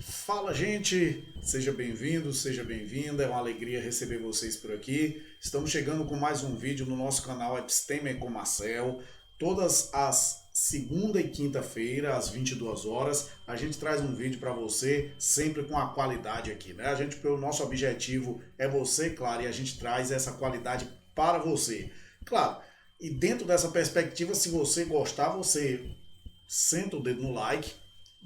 Fala, gente! Seja bem-vindo, seja bem-vinda. É uma alegria receber vocês por aqui. Estamos chegando com mais um vídeo no nosso canal Episteme com Marcel. Todas as segunda e quinta-feira, às 22 horas, a gente traz um vídeo para você, sempre com a qualidade aqui, né? O nosso objetivo é você, claro, e a gente traz essa qualidade para você. Claro, e dentro dessa perspectiva, se você gostar, você senta o dedo no like,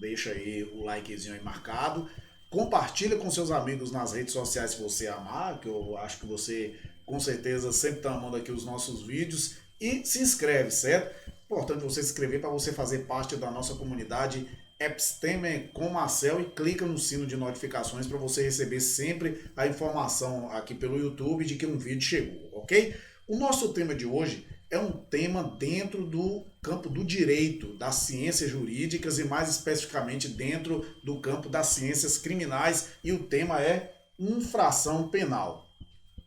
deixa aí o likezinho aí marcado, compartilha com seus amigos nas redes sociais se você amar, que eu acho que você com certeza sempre está amando aqui os nossos vídeos, e se inscreve, certo? Importante você se inscrever para você fazer parte da nossa comunidade Episteme com Marcel e clica no sino de notificações para você receber sempre a informação aqui pelo YouTube de que um vídeo chegou, ok? O nosso tema de hoje é um tema dentro do campo do direito, das ciências jurídicas e mais especificamente dentro do campo das ciências criminais, e o tema é infração penal.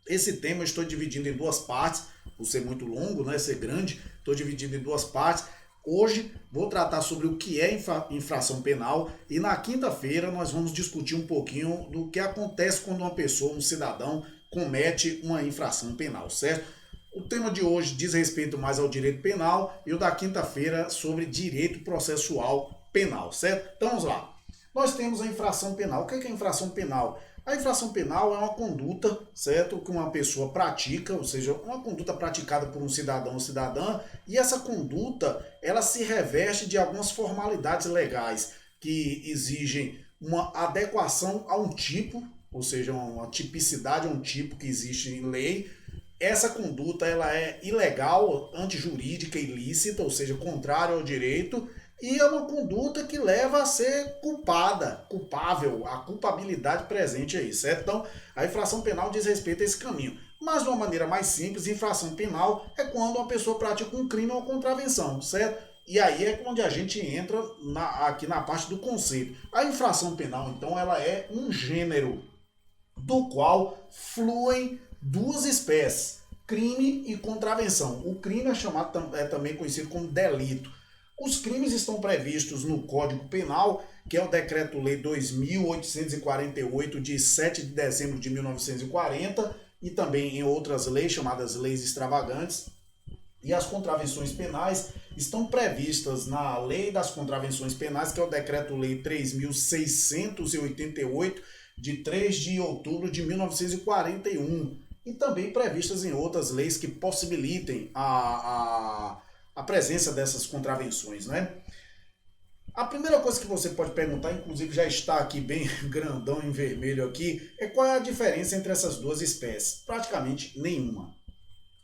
Esse tema eu estou dividindo em duas partes, por ser muito longo, né, ser grande, estou dividindo em duas partes. Hoje vou tratar sobre o que é infração penal e na quinta-feira nós vamos discutir um pouquinho do que acontece quando uma pessoa, um cidadão, comete uma infração penal, certo? O tema de hoje diz respeito mais ao direito penal e o da quinta-feira sobre direito processual penal, certo? Então vamos lá. Nós temos a infração penal. O que é a infração penal? A infração penal é uma conduta, certo, que uma pessoa pratica, ou seja, uma conduta praticada por um cidadão ou cidadã, e essa conduta, ela se reveste de algumas formalidades legais que exigem uma adequação a um tipo, ou seja, uma tipicidade a um tipo que existe em lei. Essa conduta ela é ilegal, antijurídica, ilícita, ou seja, contrária ao direito, e é uma conduta que leva a ser culpável, a culpabilidade presente aí, certo? Então, a infração penal diz respeito a esse caminho. Mas, de uma maneira mais simples, infração penal é quando uma pessoa pratica um crime ou contravenção, certo? E aí é onde a gente entra aqui na parte do conceito. A infração penal, então, ela é um gênero do qual fluem duas espécies, crime e contravenção. O crime é também conhecido como delito. Os crimes estão previstos no Código Penal, que é o Decreto-Lei 2.848, de 7 de dezembro de 1940, e também em outras leis, chamadas leis extravagantes. E as contravenções penais estão previstas na Lei das Contravenções Penais, que é o Decreto-Lei 3.688, de 3 de outubro de 1941. E também previstas em outras leis que possibilitem a presença dessas contravenções, né? A primeira coisa que você pode perguntar, inclusive já está aqui bem grandão em vermelho aqui, é qual é a diferença entre essas duas espécies? Praticamente nenhuma,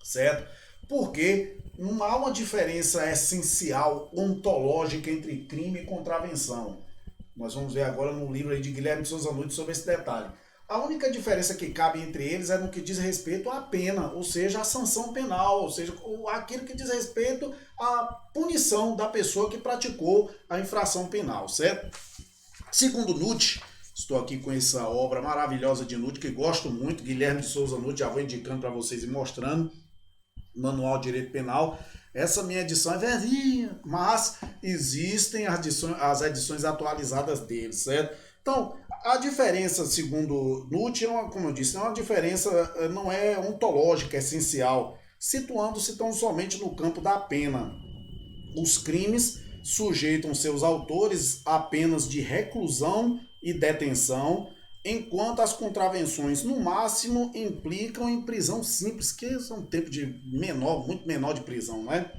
certo? Porque não há uma diferença essencial, ontológica entre crime e contravenção. Nós vamos ver agora no livro aí de Guilherme de Souza Nunes sobre esse detalhe. A única diferença que cabe entre eles é no que diz respeito à pena, ou seja, à sanção penal, ou seja, aquilo que diz respeito à punição da pessoa que praticou a infração penal, certo? Segundo Nutt, estou aqui com essa obra maravilhosa de Nutt, que gosto muito, Guilherme de Souza Nutt, já vou indicando para vocês e mostrando, Manual de Direito Penal. Essa minha edição é velhinha, mas existem as edições atualizadas dele, certo? Então, a diferença, segundo Nutt, como eu disse, é uma diferença, não é ontológica, é essencial, situando-se tão somente no campo da pena. Os crimes sujeitam seus autores a penas de reclusão e detenção, enquanto as contravenções, no máximo, implicam em prisão simples, que é um tempo muito menor de prisão, né?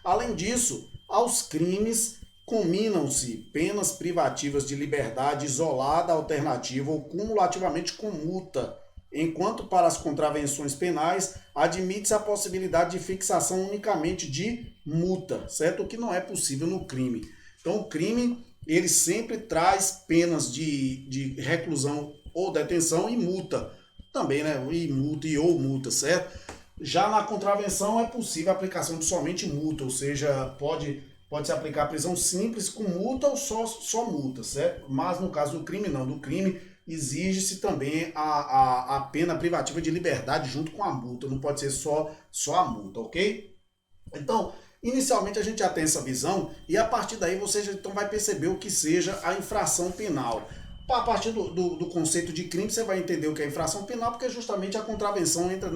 Além disso, aos crimes combinam-se penas privativas de liberdade isolada, alternativa ou cumulativamente com multa, enquanto para as contravenções penais admite-se a possibilidade de fixação unicamente de multa, certo? O que não é possível no crime. Então o crime ele sempre traz penas de reclusão ou detenção e multa, também, né? E multa ou multa, certo? Já na contravenção é possível a aplicação de somente multa, ou seja, pode-se aplicar prisão simples com multa ou só multa, certo? Mas no caso do crime, não. Do crime, exige-se também a pena privativa de liberdade junto com a multa. Não pode ser só a multa, ok? Então, inicialmente a gente já tem essa visão e a partir daí você então vai perceber o que seja a infração penal. A partir do conceito de crime, você vai entender o que é infração penal, porque justamente a contravenção entra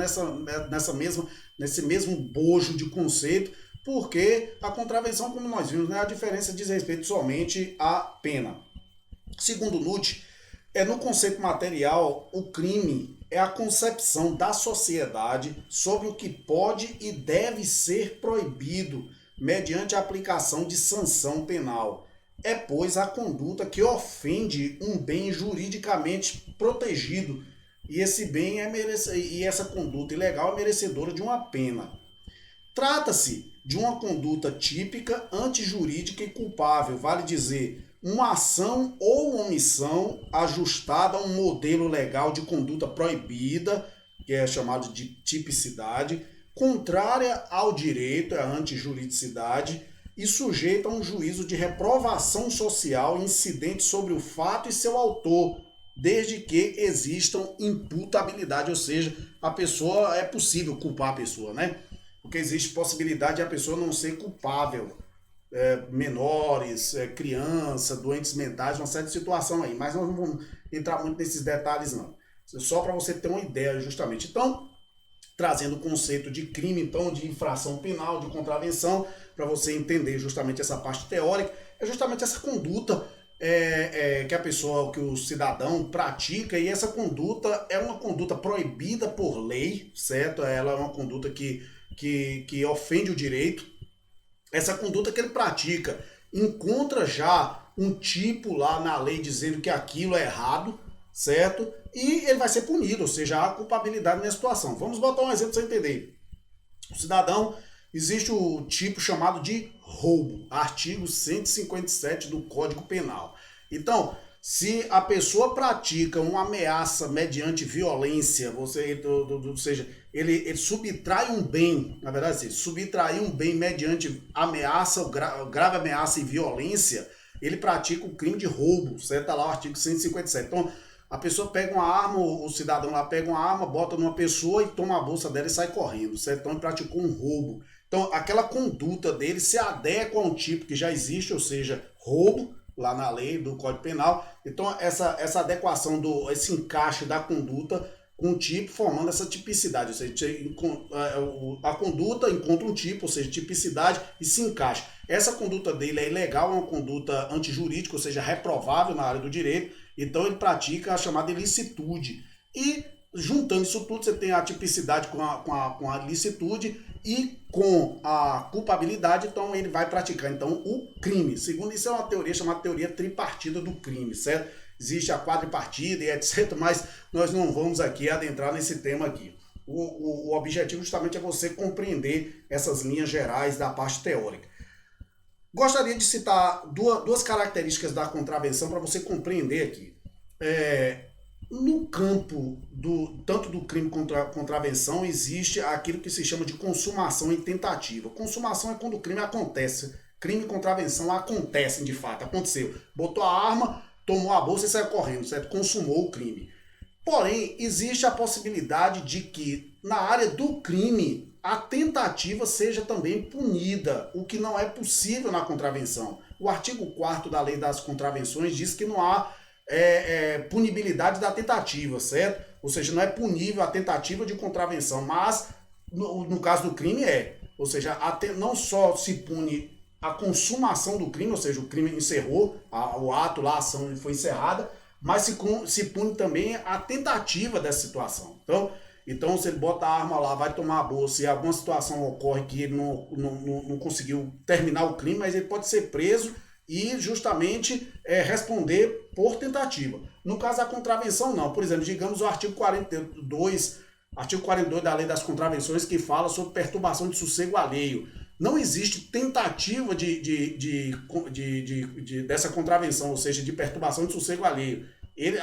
nesse mesmo bojo de conceito, porque a contravenção, como nós vimos, né, a diferença diz respeito somente à pena. Segundo Nutt, no conceito material, o crime é a concepção da sociedade sobre o que pode e deve ser proibido mediante a aplicação de sanção penal. É, pois, a conduta que ofende um bem juridicamente protegido, e esse bem e essa conduta ilegal é merecedora de uma pena. Trata-se de uma conduta típica, antijurídica e culpável, vale dizer, uma ação ou omissão ajustada a um modelo legal de conduta proibida, que é chamado de tipicidade, contrária ao direito, é a antijuridicidade, e sujeita a um juízo de reprovação social incidente sobre o fato e seu autor, desde que existam imputabilidade, ou seja, a pessoa é possível culpar a pessoa, né? Porque existe possibilidade de a pessoa não ser culpável. Menores, criança, doentes mentais, uma certa situação aí, mas nós não vamos entrar muito nesses detalhes não. Só para você ter uma ideia justamente. Então, trazendo o conceito de crime, então, de infração penal, de contravenção, para você entender justamente essa parte teórica, é justamente essa conduta que a pessoa, que o cidadão pratica, e essa conduta é uma conduta proibida por lei, certo? Ela é uma conduta que ofende o direito. Essa conduta que ele pratica encontra já um tipo lá na lei dizendo que aquilo é errado, certo? E ele vai ser punido, ou seja, há culpabilidade nessa situação. Vamos botar um exemplo para você entender. O cidadão, existe o tipo chamado de roubo, artigo 157 do Código Penal. Então, se a pessoa pratica uma ameaça mediante violência, ou seja, ele subtrai um bem, na verdade, assim, subtrair um bem mediante ameaça, grave ameaça e violência, ele pratica o crime de roubo, certo? Está lá o artigo 157. Então, a pessoa pega uma arma, o cidadão lá pega uma arma, bota numa pessoa e toma a bolsa dela e sai correndo, certo? Então, ele praticou um roubo. Então, aquela conduta dele se adequa a um tipo que já existe, ou seja, roubo, lá na lei do Código Penal. Então, essa adequação, esse encaixe da conduta com o tipo, formando essa tipicidade. Ou seja, a conduta encontra um tipo, ou seja, tipicidade, e se encaixa. Essa conduta dele é ilegal, é uma conduta antijurídica, ou seja, reprovável na área do direito. Então, ele pratica a chamada ilicitude. E, juntando isso tudo, você tem a tipicidade com a ilicitude e com a culpabilidade, então ele vai praticar então o crime. Segundo isso, é uma teoria chamada teoria tripartida do crime, certo? Existe a quadripartida e etc, mas nós não vamos aqui adentrar nesse tema aqui. O objetivo justamente é você compreender essas linhas gerais da parte teórica. Gostaria de citar duas características da contravenção para você compreender aqui. No campo tanto do crime contra contravenção, existe aquilo que se chama de consumação e tentativa. Consumação é quando o crime acontece. Crime e contravenção acontecem de fato, aconteceu. Botou a arma, tomou a bolsa e saiu correndo, certo? Consumou o crime. Porém, existe a possibilidade de que na área do crime a tentativa seja também punida, o que não é possível na contravenção. O artigo 4º da Lei das Contravenções diz que não há punibilidade da tentativa, certo? Ou seja, não é punível a tentativa de contravenção, mas no caso do crime Ou seja, não só se pune a consumação do crime, ou seja, o crime encerrou, o ato lá, a ação foi encerrada, mas se pune também a tentativa dessa situação. Então, se ele bota a arma lá, vai tomar a bolsa e alguma situação ocorre que ele não conseguiu terminar o crime, mas ele pode ser preso e justamente responder por tentativa. No caso da contravenção, não. Por exemplo, digamos o artigo 42 da Lei das Contravenções, que fala sobre perturbação de sossego alheio. Não existe tentativa dessa contravenção, ou seja, de perturbação de sossego alheio.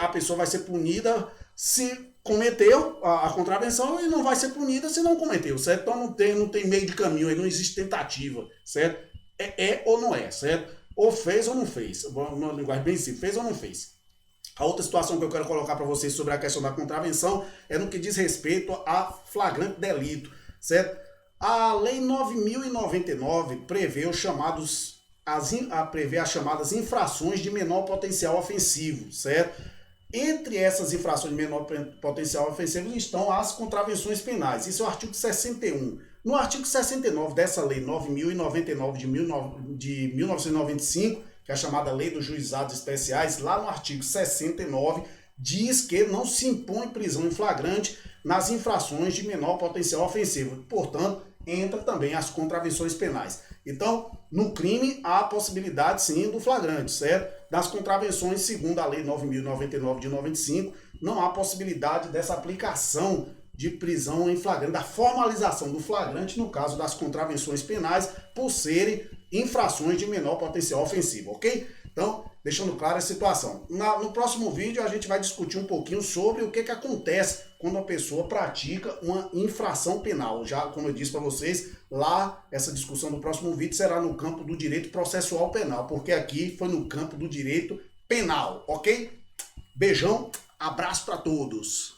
A pessoa vai ser punida se cometeu a contravenção e não vai ser punida se não cometeu, certo? Então não tem meio de caminho, aí não existe tentativa, certo? É ou não é, certo? Ou fez ou não fez. Uma linguagem bem simples, fez ou não fez. A outra situação que eu quero colocar para vocês sobre a questão da contravenção é no que diz respeito a flagrante delito, certo? A Lei 9.099 prevê os chamados prevê as chamadas infrações de menor potencial ofensivo, certo? Entre essas infrações de menor potencial ofensivo estão as contravenções penais. Isso é o artigo 61. No artigo 69 dessa lei 9.099 de 1995, que é a chamada Lei dos Juizados Especiais, lá no artigo 69, diz que não se impõe prisão em flagrante nas infrações de menor potencial ofensivo. Portanto, entra também as contravenções penais. Então, no crime, há a possibilidade, sim, do flagrante, certo? Das contravenções, segundo a Lei 9.099 de 95, não há possibilidade dessa aplicação de prisão em flagrante, da formalização do flagrante no caso das contravenções penais, por serem infrações de menor potencial ofensivo, ok? Então, deixando clara a situação. No próximo vídeo a gente vai discutir um pouquinho sobre o que acontece quando a pessoa pratica uma infração penal. Já, como eu disse para vocês, lá essa discussão do próximo vídeo será no campo do direito processual penal, porque aqui foi no campo do direito penal, ok? Beijão, abraço para todos.